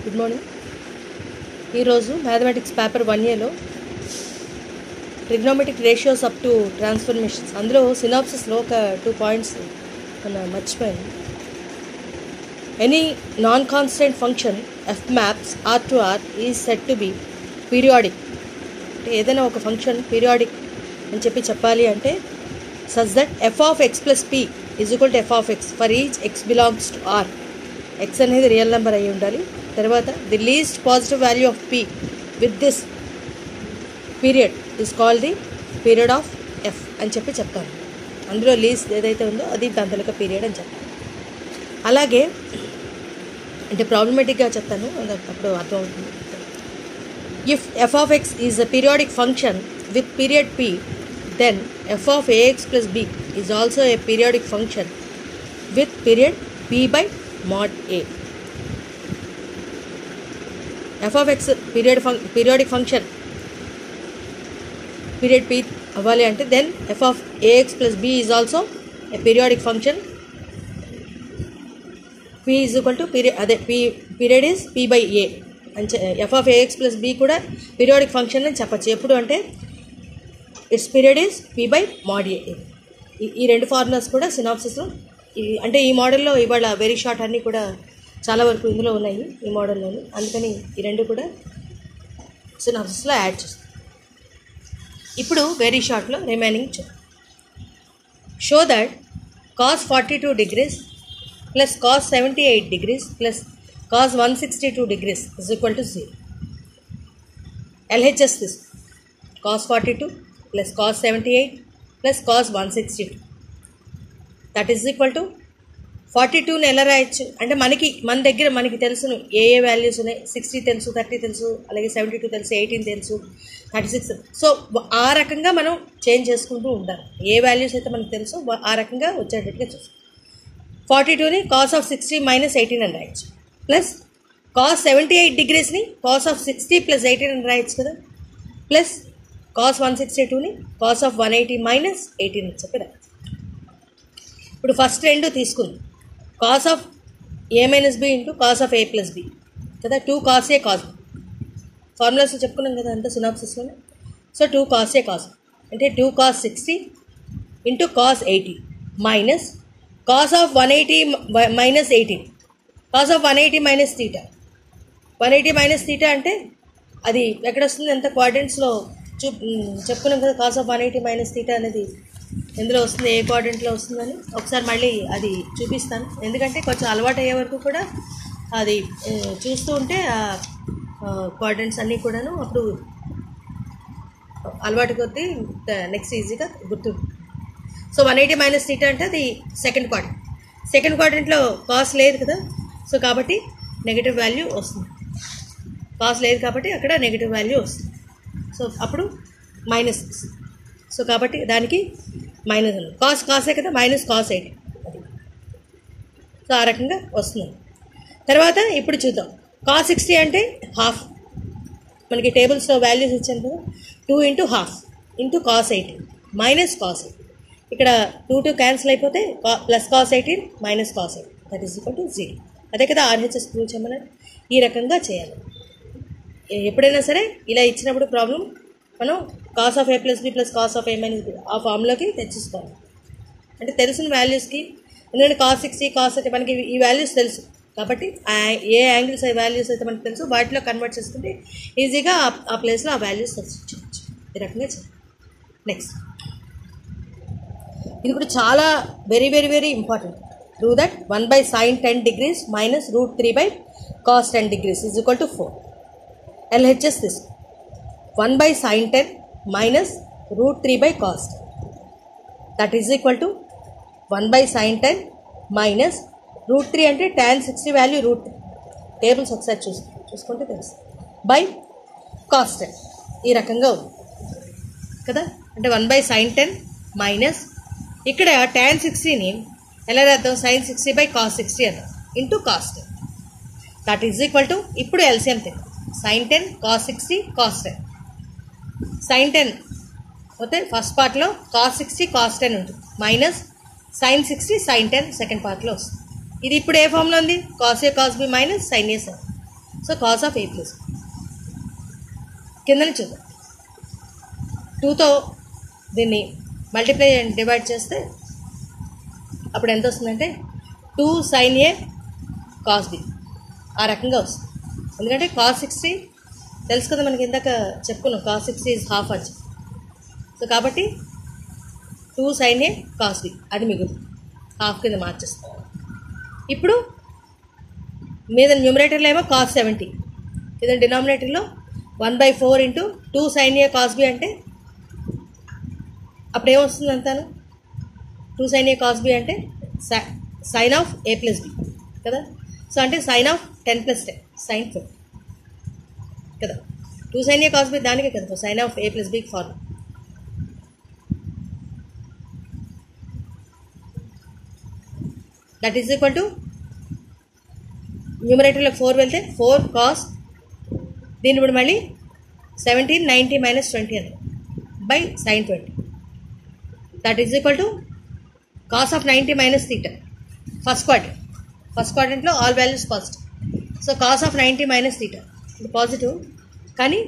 Good morning. ఈరోజు mathematics paper 1Aలో trigonometric ratios up to transformations, అందులో సినాప్సిస్లో ఒక 2 పాయింట్స్ మనం మర్చిపోయాను. Any non constant function f maps R to R is said to be periodic. అంటే ఏదైనా ఒక ఫంక్షన్ పీరియాడిక్ అని చెప్పాలి అంటే such that f of x plus p is equal to f of x for each x belongs to R. X అనేది real number అయి ఉండాలి. తర్వాత the least positive value of P with this period is called the period of F అని చెప్తాను. అందులో least ఏదైతే ఉందో అది దాని తలక పీరియడ్ అని చెప్తాను. అలాగే అంటే ప్రాబ్లమేటిక్గా చెప్తాను, అప్పుడు అర్థమవుతుంది. If f of x is a periodic function with period p, then f of a x plus b is also a periodic function with period p by mod a. f of x periodic function period p అవ్వాలి అంటే then f of ax plus b is also a periodic function. p is equal to period, అదే period is p by a and f of ax plus b కూడా periodic function అని చెప్పచ్చు. ఎప్పుడు అంటే its period is p by mod a. ఈ రెండు formulas కూడా సినాప్సిస్లో అంటే ఈ మోడల్లో ఇవాళ వెరీ షార్ట్ అన్నీ కూడా చాలా వరకు ఇందులో ఉన్నాయి ఈ మోడల్లోని. అందుకని ఈ రెండు కూడా సినాప్సిస్లో యాడ్ చేస్తాం. ఇప్పుడు వెరీ షార్ట్లో remaining show that cos 42 degrees ప్లస్ కాస్ 78 degrees ప్లస్ cos 162 degrees is equal to 0. LHS this cos 42 ప్లస్ కాస్ 78 ప్లస్ cos 162 that is equal to 42ని ఎలా రాయొచ్చు అంటే మన దగ్గర మనకి తెలుసును ఏ వాల్యూస్ ఉన్నాయి. 60 తెలుసు, 30 తెలుసు, అలాగే 72 తెలుసు, 18 తెలుసు, 36. సో ఆ రకంగా మనం చేంజ్ చేసుకుంటూ ఉండాలి. ఏ వాల్యూస్ అయితే మనకు తెలుసో ఆ రకంగా వచ్చేటట్టుగా చూస్తాం. 42ని కాస్ ఆఫ్ 60 మైనస్ 18 అని రాయొచ్చు. ప్లస్ కాస్ 78 డిగ్రీస్ని కాస్ ఆఫ్ 60 ప్లస్ 18 అని రాయొచ్చు కదా. ప్లస్ కాస్ 162ని కాస్ ఆఫ్ 180 మైనస్ 18 అని చెప్పి రాయొచ్చు. ఇప్పుడు ఫస్ట్ రెండు తీసుకుంది cos of A minus B into cos of A plus B కదా. 2 cos A cos B formulas చెప్పుకున్నాం కదా అంతా సినాప్సిస్లోనే. సో 2 కాస్ ఏ కాస్ అంటే 2 cos 60 into cos 80 minus cos of 180 minus 18 cos of 180 minus theta. 180 minus theta అంటే అది ఎక్కడ వస్తుంది, ఎంత క్వాడ్రంట్స్లో చెప్పుకున్నాం కదా. కాస్ ఆఫ్ 180 మైనస్ తీటా అనేది ఎందులో వస్తుంది, ఏ క్వాడ్రంట్లో వస్తుందని ఒకసారి మళ్ళీ అది చూపిస్తాను. ఎందుకంటే కొంచెం అలవాటు అయ్యే వరకు కూడా అది చూస్తూ ఉంటే క్వాడ్రంట్స్ అన్నీ కూడాను అప్పుడు అలవాటు కొద్దీ నెక్స్ట్ ఈజీగా గుర్తు. సో 180 మైనస్ తీటా అంటే అది సెకండ్ క్వాడ్రంట్లో కాస్ లేదు కదా. సో కాబట్టి నెగిటివ్ వాల్యూ వస్తుంది. కాస్ లేదు కాబట్టి అక్కడ నెగిటివ్ వాల్యూ వస్తుంది. సో అప్పుడు మైనస్. సో కాబట్టి దానికి మైనస్ ఉంది. కాసే కదా, మైనస్ కాస్ 80 అది. సో ఆ రకంగా వస్తుంది. తర్వాత ఇప్పుడు చూద్దాం. కాస్ 60 అంటే హాఫ్. మనకి టేబుల్స్లో వాల్యూస్ ఇచ్చాను కదా. 2 into half into cos 18 minus cos 8. ఇక్కడ 2 క్యాన్సిల్ అయిపోతే plus cos 18 minus cos 8 that is equal to 0. అదే కదా RHS ప్రూవ్ చేయమని. ఈ రకంగా చేయాలి. ఎప్పుడైనా సరే ఇలా ఇచ్చినప్పుడు ప్రాబ్లం మనం cos of A plus b plus cos of A minus b ఆ ఫార్ములాకి తెచ్చేసుకోవాలి. అంటే తెలిసిన వాల్యూస్కి, ఎందుకంటే కాస్ 60 కాస్ అయితే మనకి ఈ వాల్యూస్ తెలుసు కాబట్టి ఏ యాంగిల్స్ ఏ వాల్యూస్ అయితే మనకు తెలుసు వాటిలో కన్వర్ట్ చేసుకుంటే ఈజీగా ఆ ప్లేస్లో ఆ వాల్యూస్ సబ్స్టిట్యూట్ ఈ రకంగా చేయాలి. నెక్స్ట్ ఇది కూడా చాలా very very very important. Do that 1/sin 10 degrees minus √3 by cos 10 degrees is equal to 4. LHS this 1/sin 10 minus √3 by cos 10 that is equal to 1/sin 10 minus √3 అంటే tan 60 వాల్యూ √3 టేబుల్స్ ఒకసారి చూసుకుంటే తెలుసు by cos 10 ఈ రకంగా ఉంది కదా. అంటే 1/sin 10 minus ఇక్కడ tan 60ని ఎలా రాద్దాం, sin 60 by cos 60 అద్దాం into cos 10 that is equal to ఇప్పుడు LCM తింటాం. sin 10 cos 60 cos 10 sin 10 పోతే ఫస్ట్ పార్ట్లో cos 60 cos 10 ఉంటుంది మైనస్ sin 60 sin 10 సెకండ్ పార్ట్లో వస్తుంది. ఇది ఇప్పుడు ఏ ఫామ్లో ఉంది, cos A cos B minus sin A sin. So cos of A plus కిందని చూద్దాం. 2తో దీన్ని మల్టిప్లై అండ్ డివైడ్ చేస్తే అప్పుడు ఎంత వస్తుందంటే 2 sin A cos B ఆ రకంగా వస్తుంది. ఎందుకంటే cos 60 తెలుసు కదా మనకి, ఇందాక చెప్పుకున్నాం cos 60 is half అని. సో కాబట్టి 2 sin A cos B అది మిగులుతుంది, హాఫ్ కింద మార్చేస్తాం. ఇప్పుడు మీద న్యూమరేటర్లో ఏమో cos 70, ఇది డినామినేటర్లో 1/4 into 2 sin A cos B అంటే అప్పుడు ఏమొస్తుంది అంతాను 2 sin A cos B అంటే sin of A plus B కదా. సో అంటే sin ఆఫ్ 10 + 10 sin 4 కదా. 2 sin A cos B దానికే కదా sin of A plus B formula. That is equal to న్యూమరేటర్లో 4 వెళ్తే 4 cos, దీన్ని ఇప్పుడు మళ్ళీ 17 90 - 20 అని by sin 20. That is equal to cos of 90 - θ first క్వాడ్రంట్లో all values positive. So cos of 90 - θ ఇది పాజిటివ్, కానీ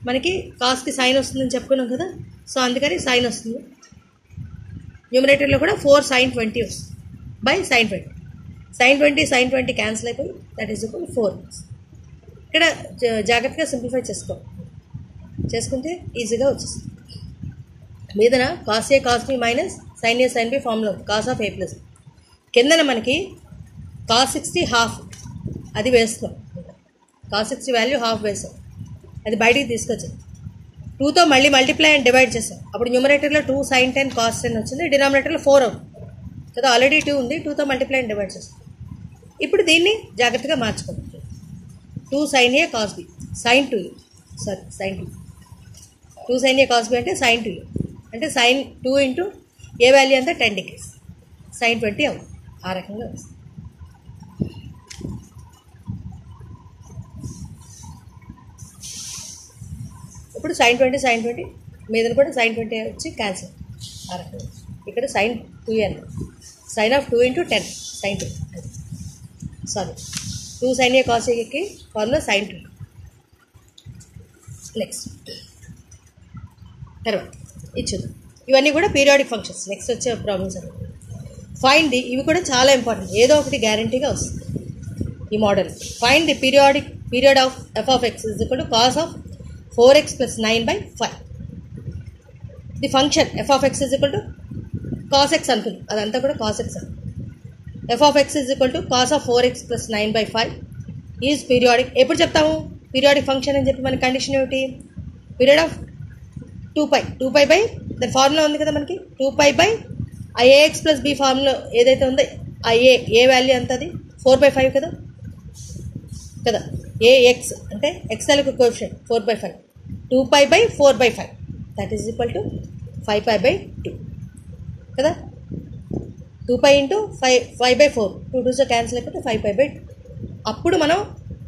మనకి కాస్కి సైన్ వస్తుందని చెప్పుకున్నాం కదా. సో అందుకని సైన్ వస్తుంది. న్యూమరేటర్లో కూడా 4 sin 20 వస్తుంది బై sin 20. sin 20 క్యాన్సిల్ అయిపోయి దట్ ఈజ్ ఈక్వల్ 4. ఇక్కడ జాగ్రత్తగా సింప్లిఫై చేసుకుంటే ఈజీగా వచ్చేస్తుంది. మీదన cos A cos B minus sin A sin B formula ఉంది, cos ఆఫ్ A ప్లస్. కిందన మనకి cos 60 హాఫ్ అది వేస్తాం, cos 60 వాల్యూ హాఫ్ వేస్తాం, అది బయటికి తీసుకొచ్చాం. 2తో మళ్ళీ మల్టిప్లై అండ్ డివైడ్ చేస్తాం. అప్పుడు న్యూమరేటర్లో 2 sin 10 cos 10 వచ్చింది, డినామినేటర్లో 4 అవుతుంది కదా. ఆల్రెడీ 2 ఉంది, 2తో మల్టిప్లై అండ్ డివైడ్ చేస్తాం. ఇప్పుడు దీన్ని జాగ్రత్తగా మార్చుకుంటాం. 2 sin A cos B sin 2 sin 2 2 sin A cos B అంటే sin 2 అంటే sin 2 ఇంటూ ఏ వాల్యూ అంతా 10 degrees sin 20 అవుతుంది. ఆ రకంగా వస్తుంది. ఇప్పుడు sin 20 మీద కూడా sin 20 వచ్చి క్యాన్సిల్. ఆ రకంగా ఇక్కడ sin 2 అన్న sin of 2 into 10 sin 2 sorry 2 sin A cos Aకి ఫార్ములా sin 2. నెక్స్ట్ తర్వాత ఇచ్చింది. ఇవన్నీ కూడా పీరియాడిక్ ఫంక్షన్స్. నెక్స్ట్ వచ్చే ప్రాబ్లమ్స్ అన్నీ ఫైండ్ ది, ఇవి కూడా చాలా ఇంపార్టెంట్, ఏదో ఒకటి గ్యారంటీగా వస్తుంది ఈ model. Find the period of f of x is equal to cos of 4x plus 9/5. The function f of x is equal to cos x అనుకుంది, అదంతా కూడా cos x అనుకుంది. f of x is equal to cos of 4x plus 9/5 is periodic. ఎప్పుడు చెప్తాము periodic function అని చెప్పి మన condition ఏమిటి? పీరియడ్ ఆఫ్ 2π బై దాని ఫార్ములా ఉంది కదా మనకి, 2π ax ప్లస్ b ఫార్ములా ఏదైతే ఉందో ఏ వాల్యూ అంత అది 4/5 కదా కదా. ax అంటే x తాలూకు coefficient 4/5, 2π 4/5 that is equal to 5π/2 కదా. 2π ఇంటూ 5/4 2 2 క్యాన్సిల్ అయిపోతే 5π/2. అప్పుడు మనం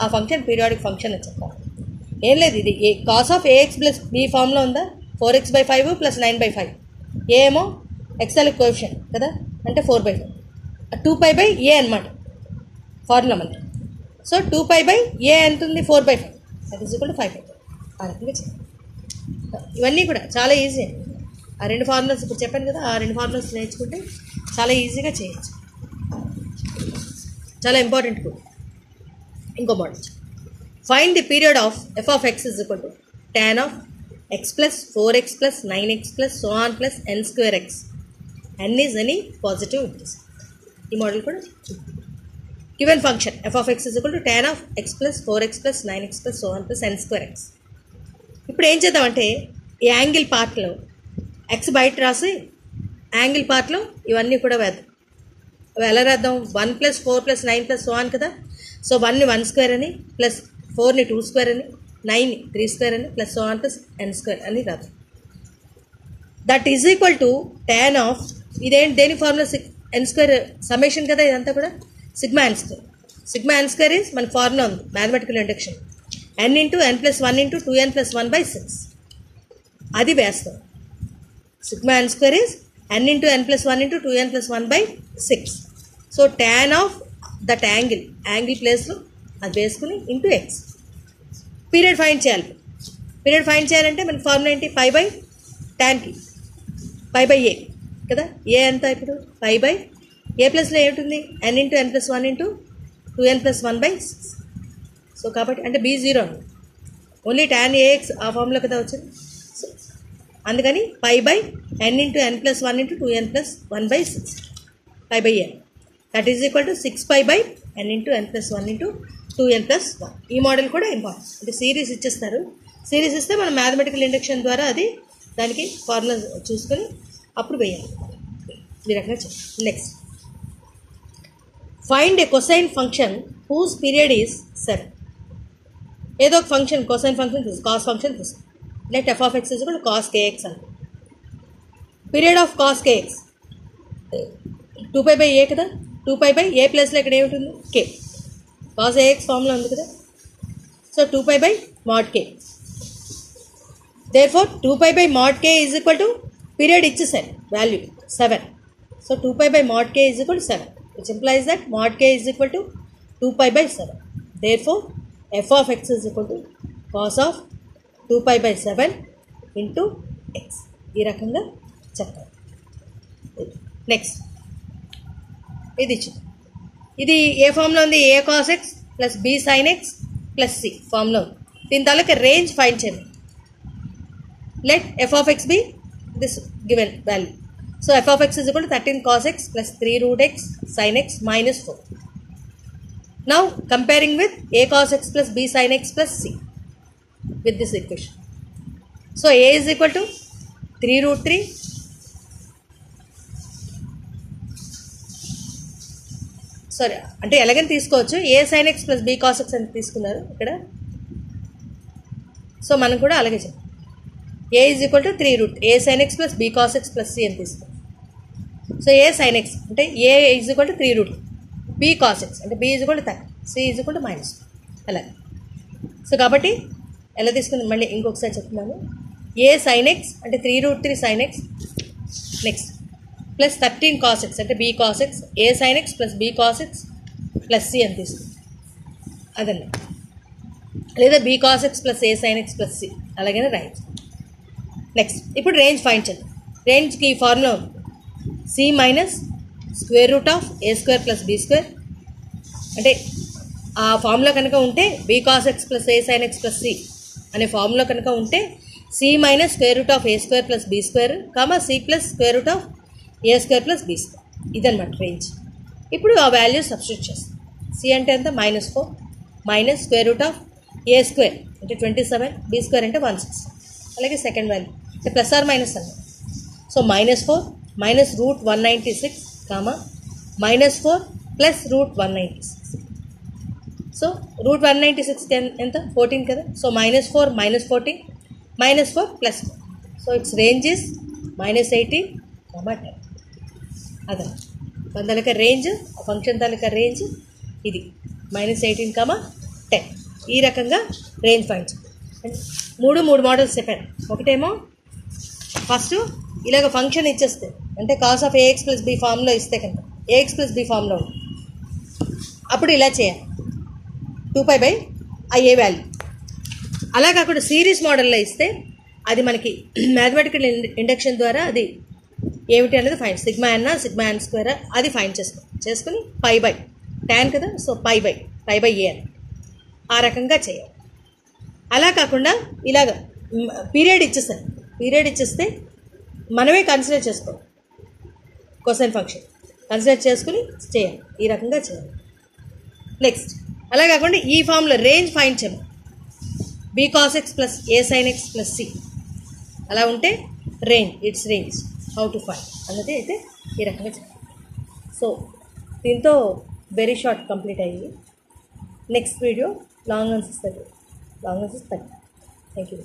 ఆ ఫంక్షన్ పీరియాడిక్ ఫంక్షన్ అని చెప్తాం. ఏం లేదు, ఇది cos of ax plus b formula ఉందా 4x/5 ప్లస్ 9/5. ఏ ఏమో x తాలూకు కోఎఫిషియంట్ కదా అంటే 4/5, 2π a అనమాట ఫార్ములా మనకి. సో 2π a ఎంత ఉంది 4/5 దట్ ఈజ్ ఈక్వల్ టు 5/5. ఆ రకంగా చేయాలి. ఇవన్నీ కూడా చాలా ఈజీ అండి. ఆ రెండు ఫార్ములాస్ ఇప్పుడు చెప్పాను కదా, ఆ రెండు ఫార్ములాస్ నేర్చుకుంటే చాలా ఈజీగా చేయొచ్చు. చాలా ఇంపార్టెంట్ కూడా. ఇంకో model, find the period of f of x is equal to tan of x plus 4x plus 9x plus so on plus n square x. n is any positive integers. ఈ model కూడా given function f of x is equal to tan of x plus 4x plus 9x plus so on plus n square x. ఇప్పుడు ఏం చేద్దామంటే ఈ angle పార్ట్లో x బయట రాసి angle పార్ట్లో ఇవన్నీ కూడా వేద్దాం. అవి ఎలా రాద్దాం? 1 + 4 + 9 + so on కదా. సో 1ని 1 స్క్వేర్ అని, ప్లస్ 4ని 2 స్క్వేర్ అని, 9ని 3 స్క్వేర్ అని, plus so on plus n square అని రాదు. That is equal to tan of ఇదేంటి దేని ఫార్ములా n స్క్వేర్ సమ్మేషన్ కదా ఇదంతా కూడా sigma n square. Sigma n square is మన ఫార్ములా ఉంది mathematical induction n into n + 1 into 2n + 1/6 అది వేస్తాం. Sigma n square is n into n + 1 into 2n + 1/6. So tan of that angle ప్లేస్లో అది వేసుకుని ఇంటూ ఎక్స్. పీరియడ్ ఫైండ్ చేయాలి. Period find చేయాలంటే మనకి ఫార్ములా ఏంటి? Pi by ట్యాన్కి pi by a కదా. ఏ ఎంత ఇప్పుడు? పై బై ఏ ప్లస్లో ఏమిటి? N into n plus 1 into 2n plus 1/6. So కాబట్టి అంటే బీ 0 ఓన్లీ tan ఏఎక్స్ ఆ ఫార్ములా కదా వచ్చింది. సో అందుకని pi by n into n plus 1 into 2n plus 1/6 pi by n that is equal to 6 pi by n into n plus 1 into 2n plus 1. ఈ model కూడా important. అంటే series ఇచ్చేస్తారు. Series ఇస్తే మనం mathematical induction ద్వారా అది దానికి formula చూసుకొని అప్పుడు వేయాలి. ఈ రకంగా చెప్పాలి. Next, find a cosine function whose period is 7. ఏదో ఒక function cosine function cos function తీసుకో. Let f of x is equal to cos k x అంటే period of cos k x 2π by a కదా. 2π బై ఏ ప్లస్లో ఇక్కడ ఏమిటి? కే. కాస్ ఏఎక్స్ ఫార్ములా ఉంది కదా. So 2π by mod k. Therefore 2π by mod k is equal to period ఇచ్చేసారు value 7. So 2π by mod k is equal to 7, which implies that mod k is equal to 2π by 7. Therefore f of x is equal to cos of 2π by 7 into x. ఈ రకంగా చెప్పాలి. Next, ఇది ఇచ్చింది. ఇది ఏ ఫామ్లో ఉంది? A cos x plus b sine x plus c ఫామ్లో ఉంది. దీని తాలూకా రేంజ్ ఫైండ్ చేయండి. Let f of x be this given value. So f of x is equal to 13 cos x plus 3 root x sin x minus 4. Now comparing with a cos x plus b sin x plus c with this equation. So a is equal to 3 root 3 sorry అంటే ఎలాగని తీసుకోవచ్చు. a sin x plus b cos x అని తీసుకున్నారు ఇక్కడ. So మనం కూడా అలాగే చెప్పాలి. a is equal to 3 root a sin x plus b cos x plus c అని తీసుకోండి. సో a sin x అంటే a is equal to 3 root b cos x అంటే b is equal to 30 c is equal to minus 2 అలాగే. So కాబట్టి ఎలా తీసుకుంది మళ్ళీ ఇంకొకసారి చెప్తున్నాను. a sin x అంటే 3 root 3 sin x next plus 13 cos x అంటే b cos x a sin x plus b cos x plus c అని తీసుకుంది. అదన్నా లేదా b cos x plus a sin x plus c అలాగైనా రాయొచ్చు. Next, ఇప్పుడు range find చేద్దాం. రేంజ్కి formula c minus square root of a square plus b square. అంటే ఆ ఫార్ములా కనుక ఉంటే b cos x plus a sine x plus c అనే ఫార్ములా కనుక ఉంటే c minus square root of a square plus b square comma c plus square root of a square plus b square. ఇదన్నమాట range. ఇప్పుడు ఆ value substitute చేస్తాం. C అంటే ఎంత? -4 minus square root of a square అంటే 27 be square అంటే 160. అలాగే second value అంటే ప్లస్ ఆర్ మైనస్ అన్న. So -4 minus root 196 comma -4 plus root 196. So root 196 ఎంత? 14 కదా. So -4 minus 14 -4 plus 4. So it's range is -18 comma 10. అదే మన తాలూకా రేంజ్, ఫంక్షన్ తాలూకా range ఇది -18 కామా 10. ఈ రకంగా రేంజ్ ఫైండ్ మూడు మోడల్స్ చెప్పాను. ఒకటేమో ఫస్ట్ ఇలాగ ఫంక్షన్ ఇచ్చేస్తే అంటే cos of a x plus b ఫామ్లో ఇస్తే కనుక ఏఎక్స్ ప్లస్ బి ఫామ్లో ఉంది. అప్పుడు ఇలా చేయాలి 2π బై ఏ వాల్యూ. అలా కాకుండా సిరీస్ మోడల్లో ఇస్తే అది మనకి మ్యాథమెటికల్ ఇండక్షన్ ద్వారా అది ఏమిటి అనేది ఫైండ్ సిగ్మా ఎన్ స్క్వేర్ అది ఫైండ్ చేసుకుని పై బై ట్యాన్ కదా. సో పై బై ఏ అని ఆ రకంగా చేయాలి. అలా కాకుండా ఇలాగ పీరియడ్ ఇచ్చేస్తారు. పీరియడ్ ఇచ్చేస్తే మనమే కన్సిడర్ చేసుకోవాలి. కొసైన్ ఫంక్షన్ కన్సిడర్ చేసుకుని చేయాలి. ఈ రకంగా చేయాలి. నెక్స్ట్, అలా కాకుండా ఈ ఫామ్లో రేంజ్ ఫైండ్ చేయము. B cos x plus a sine x plus c అలా ఉంటే రేంజ్ హౌ టు ఫైండ్ అన్నది అయితే ఈ రకంగా చేయాలి. సో దీంతో వెరీ షార్ట్ కంప్లీట్ అయ్యింది. Next video long answers 30. Thank you.